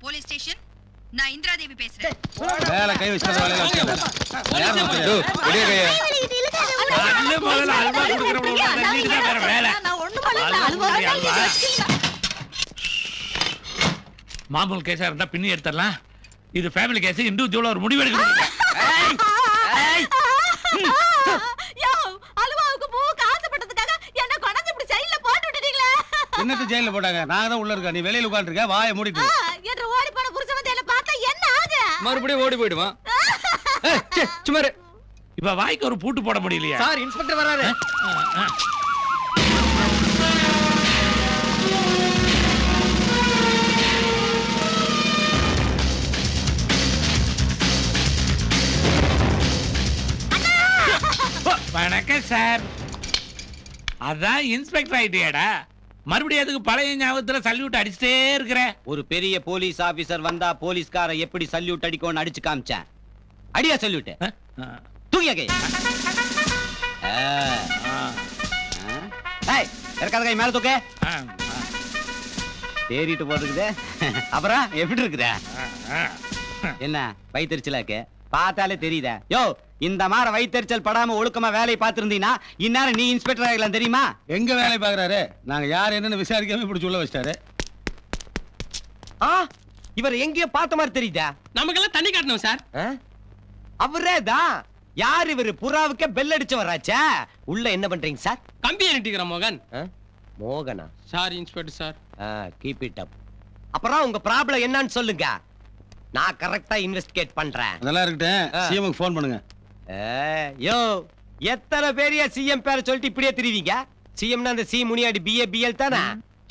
Police station. நான் இந்திராதேவி பேசுறேன். வேலை கை வச்சத வேலையில வச்சாங்க. மாமூல் கேஸா இருந்தா பின்னி எடுத்துடலாம். இது ஃபேமிலி கேஸ். இண்டிவிஜுவலா ஒரு முடிவு எடுக்கணும். என்னத்த ஜெயில போட்டாங்க? நான் தான் உள்ள இருக்கேன். நீ வெளியில உட்கார்ந்து இருக்க. வாயை மூடிட்டு. என்ற ஓடி போன புருஷன் வந்து என்ன பார்த்தா என்ன ஆகு? மறுபடியும் ஓடி போய்டுவான். சும்மா இப்ப வாய்க்கு ஒரு பூட்டு போட முடியலையா? சார் இன்ஸ்பெக்டர் வராரு. வணக்கம் சார். அதான் இன்ஸ்பெக்டர் ஆயிட்டியாடா? மறுபடியும் அதுக்கு பழைய ஞாபகத்துல சல்யூட் அடிச்சுட்டே இருக்கிற. ஒரு பெரிய போலீஸ் ஆபீசர் வந்தா போலீஸ்கார எப்படி சல்யூட் அடிக்கும்னு அடிச்சு காமிச்சேன். அடியா சல்யூட். தூக்கியா கை. இருக்காத கை மேல தூக்க. தேறிட்டு போட்டுக்குதே. அப்புறம் எப்படி இருக்குதே? என்ன வயிற்றுச்சலாக்கு பார்த்தாலே தெரியுதா? யோ, இந்த மாதிரி வயிற்றுச்சல் படாம ஒழுக்கமா வேலையை பார்த்திருந்தீங்கன்னா இந்நேரம் நீ இன்ஸ்பெக்டர் ஆகலாம். தெரியுமா? எங்க வேலை பாக்குறாரு? நாங்க யார் என்னன்னு விசாரிக்காம இப்படி சொல்ல வச்சிட்டாரு. இவர் எங்கேயோ பார்த்த மாதிரி தெரியுதா? நமக்கெல்லாம் தண்ணி காட்டணும் சார். அவரே தான். யார் இவரு? புறாவுக்கே பெல் அடிச்சு வராச்சா? உள்ள என்ன பண்றீங்க சார்? கம்பி எண்ணிட்டு மோகன். மோகனா? Sorry inspector sir. Keep it up. அப்புறம் உங்க ப்ராப்ளம் என்னன்னு சொல்லுங்க. நான் கரெக்டா இன்வெஸ்டிகேட் பண்றேன். அதெல்லாம் இருக்கட்டும். சிஎம்க்கு ஃபோன் பண்ணுங்க. யோ, எத்தனை பேரிய சிஎம் பேரை சொல்லிட்டு இப்படியே தெரிவிங்க? சிஎம்னா அந்த சி முனியாடி பிஏ பிஎல் தானே?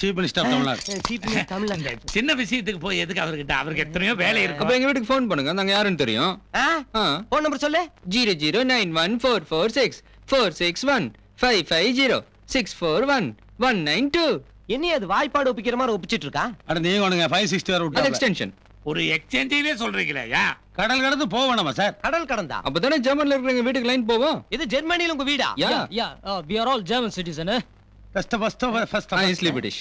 Chief minister of Tamil Nadu. Chief minister Tamil Nadu. சின்ன விஷயத்துக்கு போய் எதுக்கு அவர்கிட்ட? அவருக்கு எத்தனையோ வேலை இருக்கு. அப்ப எங்க வீட்டுக்கு ஃபோன் பண்ணுங்க. நாங்க யாருன்னு தெரியும். ஃபோன் நம்பர் சொல்லு. 00914446455065019192. என்ன அது வாய்ப்பாடு ஒப்பிக்கிற மாதிரி ஒப்பிச்சிட்டு இருக்கா? அட நீங்க வாங்க 560 வர விட்டு. எக்ஸ்டென்ஷன். ஒரு எக்ஸ்சேஞ்சிலே சொல்றீங்களா? கடல் கடந்து போக வேணாமா சார்? கடல் கடந்தா? அப்பதானே ஜெர்மன்ல இருக்கிற வீட்டுக்கு லைன் போவோம். இது ஜெர்மனில உங்க வீடா? we are all German citizen. First Nicely British.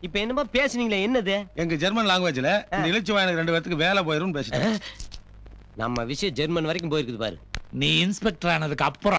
இப்போ என்னமா பேசுனீங்களே, என்னது? எங்க ஜெர்மன் லாங்குவேஜ்ல இந்த இழுச்சுவாயனுக்கு 2 பேருக்கு வேலை போயிரும்னு பேசிட்டேன். நம்ம விஷயம் ஜெர்மன் வரைக்கும் போயிருக்குது பாரு. நீ இன்ஸ்பெக்டர் ஆனதுக்கு அப்புறம்